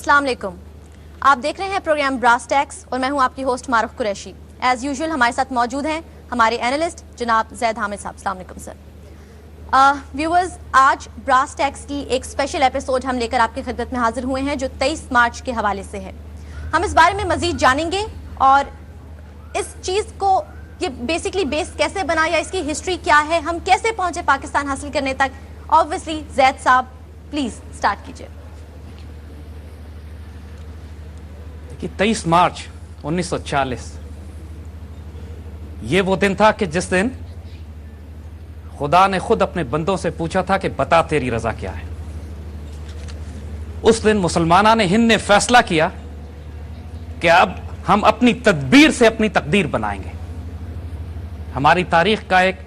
السلام علیکم. آپ دیکھ رہے ہیں پروگرام براس ٹیکس اور میں ہوں آپ کی ہوسٹ معروف قریشی. ایز یوزول ہمارے ساتھ موجود ہیں ہمارے اینالسٹ جناب زید حامد صاحب. السلام علیکم سر. ویورز, آج براس ٹیکس کی ایک اسپیشل ایپیسوڈ ہم لے کر آپ کی خدمت میں حاضر ہوئے ہیں جو 23 مارچ کے حوالے سے ہے. ہم اس بارے میں مزید جانیں گے اور اس چیز کو یہ بیسکلی بیس کیسے بنا یا اس کی ہسٹری کیا ہے, ہم کیسے پہنچے پاکستان حاصل کرنے تک. آبویسلی زید صاحب پلیز سٹارٹ کیجئے. 23 مارچ 1940 یہ وہ دن تھا کہ جس دن خدا نے خود اپنے بندوں سے پوچھا تھا کہ بتا تیری رضا کیا ہے. اس دن مسلمانوں نے ہند نے فیصلہ کیا کہ اب ہم اپنی تدبیر سے اپنی تقدیر بنائیں گے. ہماری تاریخ کا ایک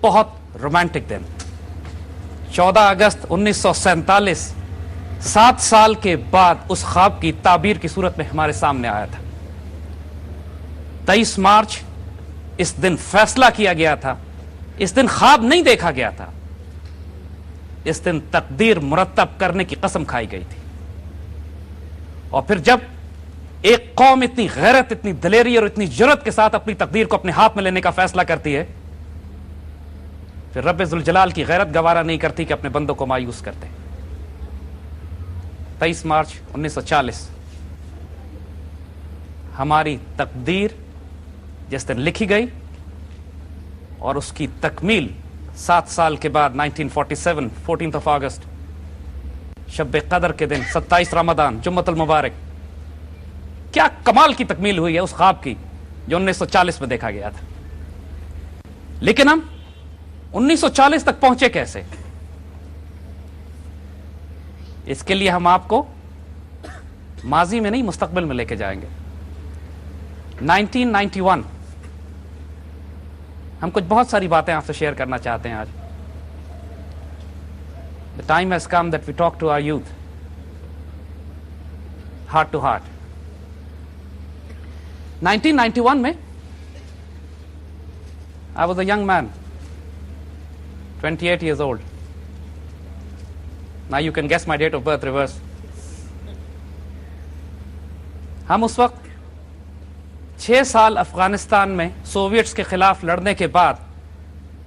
بہت رومانٹک دن 14 اگست 1947 7 سال کے بعد اس خواب کی تعبیر کی صورت میں ہمارے سامنے آیا تھا. 23 مارچ اس دن فیصلہ کیا گیا تھا, اس دن خواب نہیں دیکھا گیا تھا, اس دن تقدیر مرتب کرنے کی قسم کھائی گئی تھی. اور پھر جب ایک قوم اتنی غیرت, اتنی دلیری اور اتنی جرأت کے ساتھ اپنی تقدیر کو اپنے ہاتھ میں لینے کا فیصلہ کرتی ہے, پھر رب ذوالجلال کی غیرت گوارا نہیں کرتی کہ اپنے بندوں کو مایوس کرتے. 23 مارچ 1940 ہماری تقدیر جس دن لکھی گئی اور اس کی تکمیل 7 سال کے بعد 1947 14 اگست شب قدر کے دن 27 رمضان جمعۃ المبارک, کیا کمال کی تکمیل ہوئی ہے اس خواب کی جو 1940 میں دیکھا گیا تھا. لیکن ہم 1940 تک پہنچے کیسے؟ اس کے لیے ہم آپ کو ماضی میں نہیں مستقبل میں لے کے جائیں گے. 1991 ہم کچھ بہت ساری باتیں آپ سے شیئر کرنا چاہتے ہیں آج. The time has come that we talk to our youth heart to heart. 1991 میں I was a young man, 28 years old. Now you can guess my date of birth reverse. ہم اس وقت 6 سال افغانستان میں سوویٹس کے خلاف لڑنے کے بعد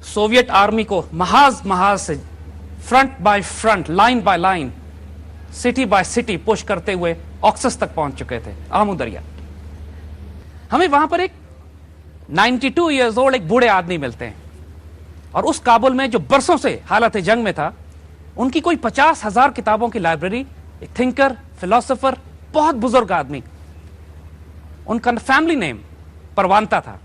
سوویٹ آرمی کو محاذ سے front by front, line by line, city by city push کرتے ہوئے آکسس تک پہنچ چکے تھے, آمو دریا. ہمیں وہاں پر ایک 92 ایئرز اولڈ ایک بوڑھے آدمی ملتے ہیں, اور اس کابل میں جو برسوں سے حالت جنگ میں تھا, ان کی کوئی 50,000 کتابوں کی لائبریری, ایک تھنکر, فلاسفر, بہت بزرگ آدمی. ان کا فیملی نیم پروانتا تھا.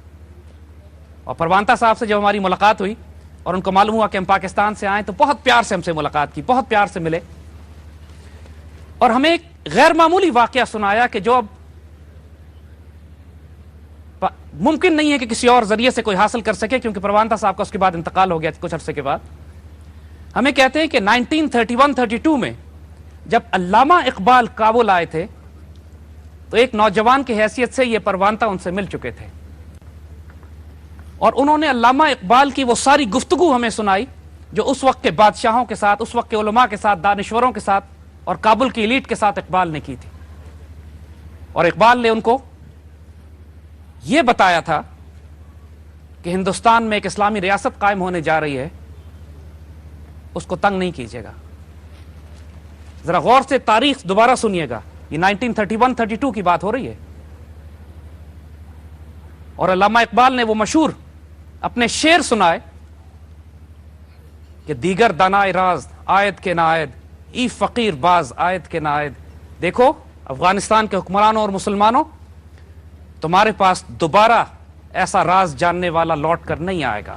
اور پروانتا صاحب سے جب ہماری ملاقات ہوئی اور ان کو معلوم ہوا کہ ہم پاکستان سے آئیں, تو بہت پیار سے ہم سے ملاقات کی, بہت پیار سے ملے, اور ہمیں ایک غیر معمولی واقعہ سنایا کہ جو اب ممکن نہیں ہے کہ کسی اور ذریعے سے کوئی حاصل کر سکے, کیونکہ پروانتا صاحب کا اس کے بعد انتقال ہو گیا کچھ عرصے کے بعد. ہمیں کہتے ہیں کہ 1931-32 میں جب علامہ اقبال کابل آئے تھے, تو ایک نوجوان کی حیثیت سے یہ پروانتا ان سے مل چکے تھے, اور انہوں نے علامہ اقبال کی وہ ساری گفتگو ہمیں سنائی جو اس وقت کے بادشاہوں کے ساتھ, اس وقت کے علماء کے ساتھ, دانشوروں کے ساتھ اور کابل کی ایلیٹ کے ساتھ اقبال نے کی تھی. اور اقبال نے ان کو یہ بتایا تھا کہ ہندوستان میں ایک اسلامی ریاست قائم ہونے جا رہی ہے, اس کو تنگ نہیں کیجیے گا. ذرا غور سے تاریخ دوبارہ سنیے گا, یہ 1931-32 کی بات ہو رہی ہے. اور علامہ اقبال نے وہ مشہور اپنے شعر سنائے کہ دیگر دانائے راز آیت کے نائد, ای فقیر باز آیت کے نائد. دیکھو افغانستان کے حکمرانوں اور مسلمانوں, تمہارے پاس دوبارہ ایسا راز جاننے والا لوٹ کر نہیں آئے گا.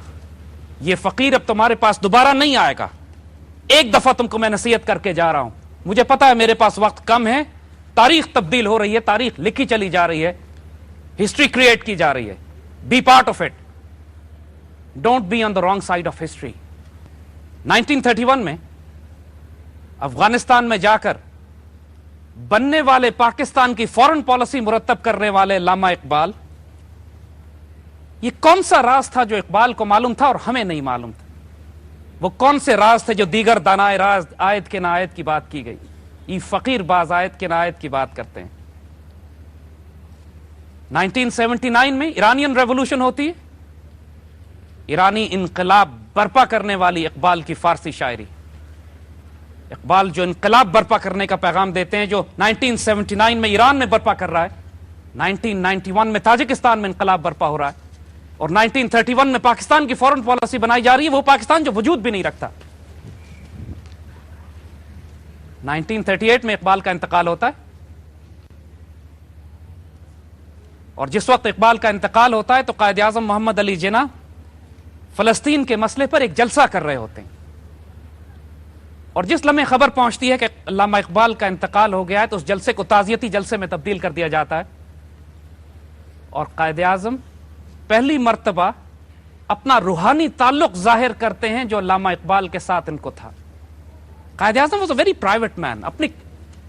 یہ فقیر اب تمہارے پاس دوبارہ نہیں آئے گا. ایک دفعہ تم کو میں نصیحت کر کے جا رہا ہوں, مجھے پتا ہے میرے پاس وقت کم ہے, تاریخ تبدیل ہو رہی ہے, تاریخ لکھی چلی جا رہی ہے, ہسٹری کریٹ کی جا رہی ہے. Be part of it, don't be on the wrong side of history. 1931 میں افغانستان میں جا کر بننے والے پاکستان کی فورن پالیسی مرتب کرنے والے علامہ اقبال, یہ کون سا راز تھا جو اقبال کو معلوم تھا اور ہمیں نہیں معلوم تھا؟ وہ کون سے راز تھے جو دیگر دانائے راز آیت کے نائت کی بات کی گئی؟ ای فقیر باز آیت کے آیت کی بات کرتے ہیں. 1979 میں ایرانین ریولوشن ہوتی ہے, ایرانی انقلاب برپا کرنے والی اقبال کی فارسی شاعری. اقبال جو انقلاب برپا کرنے کا پیغام دیتے ہیں, جو 1979 میں ایران میں برپا کر رہا ہے, 1991 میں تاجکستان میں انقلاب برپا ہو رہا ہے, اور 1931 میں پاکستان کی فورن پالیسی بنائی جا رہی ہے, وہ پاکستان جو وجود بھی نہیں رکھتا. 1938 میں اقبال کا انتقال ہوتا ہے, اور جس وقت اقبال کا انتقال ہوتا ہے تو قائد اعظم محمد علی جناح فلسطین کے مسئلے پر ایک جلسہ کر رہے ہوتے ہیں, اور جس لمحے خبر پہنچتی ہے کہ علامہ اقبال کا انتقال ہو گیا ہے تو اس جلسے کو تعزیتی جلسے میں تبدیل کر دیا جاتا ہے, اور قائد اعظم پہلی مرتبہ اپنا روحانی تعلق ظاہر کرتے ہیں جو علامہ اقبال کے ساتھ ان کو تھا. Quaid Azam was a very private مین, اپنی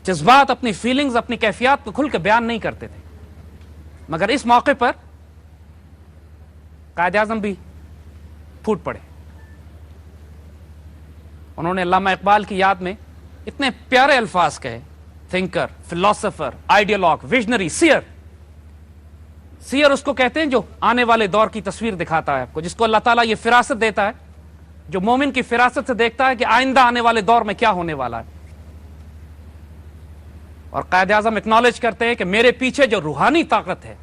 جذبات, اپنی فیلنگز, اپنی کیفیات کو کھل کے بیان نہیں کرتے تھے, مگر اس موقع پر قائد اعظم بھی پھوٹ پڑے. انہوں نے علامہ اقبال کی یاد میں اتنے پیارے الفاظ کہے, thinker, philosopher, ideologue, visionary, seer. Seer اس کو کہتے ہیں جو آنے والے دور کی تصویر دکھاتا ہے آپ کو, جس کو اللہ تعالیٰ یہ فراست دیتا ہے, جو مومن کی فراست سے دیکھتا ہے کہ آئندہ آنے والے دور میں کیا ہونے والا ہے. اور قائد اعظم اکنالج کرتے ہیں کہ میرے پیچھے جو روحانی طاقت ہے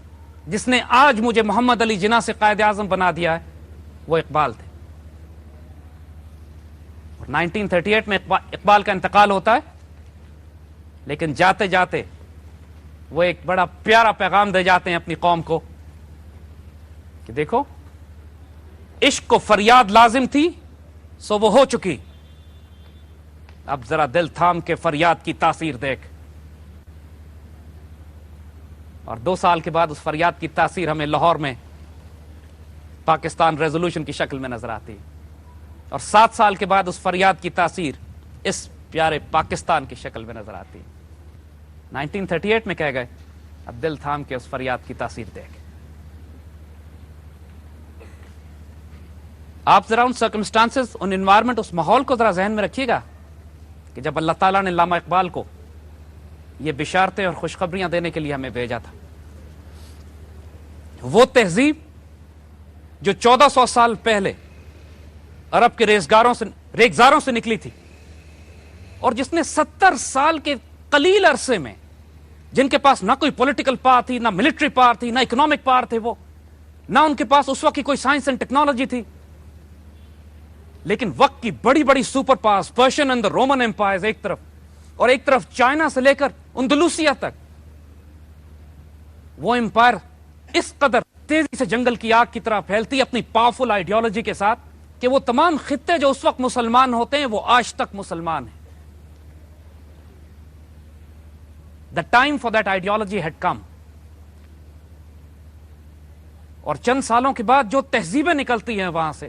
جس نے آج مجھے محمد علی جناح سے قائد اعظم بنا دیا ہے, وہ اقبال تھے. اور 1938 میں اقبال کا انتقال ہوتا ہے, لیکن جاتے جاتے وہ ایک بڑا پیارا پیغام دے جاتے ہیں اپنی قوم کو کہ دیکھو, عشق کو فریاد لازم تھی سو وہ ہو چکی, اب ذرا دل تھام کے فریاد کی تاثیر دیکھ. اور 2 سال کے بعد اس فریاد کی تاثیر ہمیں لاہور میں پاکستان ریزولوشن کی شکل میں نظر آتی ہے, اور 7 سال کے بعد اس فریاد کی تاثیر اس پیارے پاکستان کی شکل میں نظر آتی ہے. 1938 میں کہہ گئے, اب دل تھام کے اس فریاد کی تاثیر دیکھ. آپ ذرا ان سرکمسٹانسز, ان انوائرمنٹ, اس ماحول کو ذرا ذہن میں رکھیے گا کہ جب اللہ تعالیٰ نے علامہ اقبال کو یہ بشارتیں اور خوشخبریاں دینے کے لیے ہمیں بھیجا تھا. وہ تہذیب جو 1400 سال پہلے عرب کے ریگزاروں سے نکلی تھی, اور جس نے 70 سال کے قلیل عرصے میں, جن کے پاس نہ کوئی پولیٹیکل پاور تھی, نہ ملٹری پاور تھی, نہ اکنامک پاور تھے, وہ نہ ان کے پاس اس وقت کی کوئی سائنس اینڈ ٹیکنالوجی تھی, لیکن وقت کی بڑی بڑی super powers, Persian and Roman empires ایک طرف, اور ایک طرف چائنا سے لے کر اندلوسیا تک, وہ امپائر اس قدر تیزی سے جنگل کی آگ کی طرح پھیلتی اپنی پاورفل آئیڈیالوجی کے ساتھ کہ وہ تمام خطے جو اس وقت مسلمان ہوتے ہیں وہ آج تک مسلمان ہیں. The time for that ideology had come. اور چند سالوں کے بعد جو تہذیبیں نکلتی ہیں وہاں سے,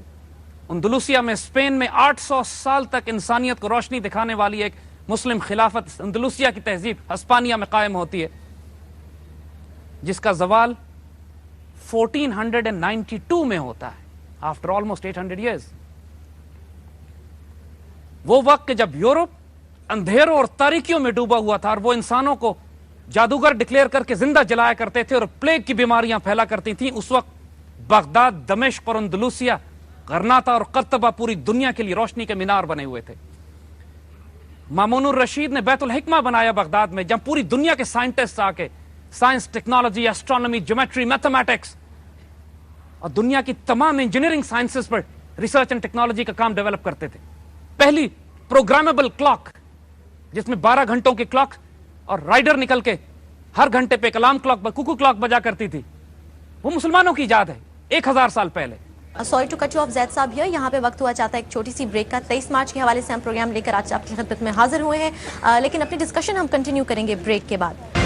اندلوسیا میں, اسپین میں 800 سال تک انسانیت کو روشنی دکھانے والی ایک مسلم خلافت اندلوسیا کی تہذیب ہسپانیہ میں قائم ہوتی ہے, جس کا زوال 1492 میں ہوتا ہے, after almost 800 years. وہ وقت کہ جب یورپ اندھیروں اور تاریکیوں میں ڈوبا ہوا تھا, اور وہ انسانوں کو جادوگر ڈکلیئر کر کے زندہ جلایا کرتے تھے اور پلیگ کی بیماریاں پھیلا کرتی تھیں, اس وقت بغداد, دمشق اور اندلوسیا, غرناطہ اور قرطبہ پوری دنیا کے لیے روشنی کے مینار بنے ہوئے تھے. مامون الرشید نے بیت الحکمہ بنایا بغداد میں, جہاں پوری دنیا کے سائنٹسٹ آ کے science, technology, astronomy, geometry, mathematics اور دنیا کی تمام engineering sciences per research and technology کا کام ڈیولپ کرتے تھے. پہلی پروگرامیبل کلاک, جس میں 12 گھنٹوں کی کلاک اور رائڈر نکل کے ہر گھنٹے پہ کلام کلاک, کوکو کلاک بجا کرتی تھی, وہ مسلمانوں کی ایجاد ہے 1000 سال پہلے. Sorry to cut you off Zaid صاحب, یہاں پہ وقت ہوا چاہتا ہے ایک چھوٹی سی بریک کا. 23 مارچ کے حوالے سے ہم پروگرام لے کر آج آپ کی خدمت میں حاضر ہوئے ہیں, لیکن اپنی ڈسکشن ہم کنٹینیو کریں گے بریک کے بعد.